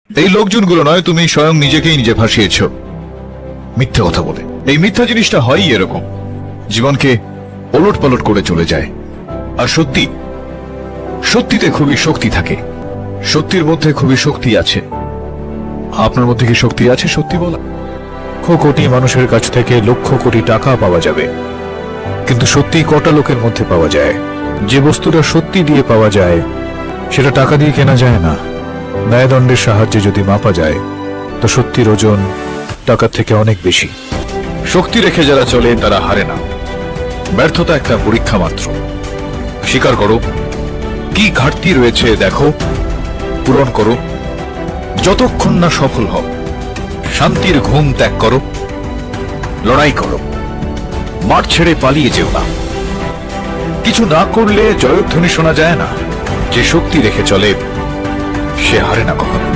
এই লোকজনগুলো নয়, তুমি স্বয়ং নিজেকেই নিজে ভাসিয়েছ মিথ্যে কথা বলে। এই মিথ্যা জিনিসটা হয়ই এরকম, জীবনকে ওলট পালট করে চলে যায়। আর সত্যি, সত্যিতে খুবই শক্তি থাকে, সত্যির মধ্যে খুবই শক্তি আছে। আপনার মধ্যে কি শক্তি আছে সত্যি বলা? লক্ষ কোটি মানুষের কাছ থেকে লক্ষ কোটি টাকা পাওয়া যাবে, কিন্তু সত্যি কটা লোকের মধ্যে পাওয়া যায়? যে বস্তুটা সত্যি দিয়ে পাওয়া যায় সেটা টাকা দিয়ে কেনা যায় না। ন্যায়দণ্ডের সাহায্যে যদি মাপা যায় তো সত্যির ওজন টাকার থেকে অনেক বেশি। শক্তি রেখে যারা চলে তারা হারে না। ব্যর্থতা একটা পরীক্ষা মাত্র। স্বীকার করো, কি ঘাটতি রয়েছে দেখো, পূরণ করো। যতক্ষণ না সফল হও, শান্তির ঘুম ত্যাগ করো, লড়াই করো, মাঠ ছেড়ে পালিয়ে যেও না। কিছু না করলে জয়ধ্বনি শোনা যায় না। যে শক্তি রেখে চলে সে হারে না কখনো।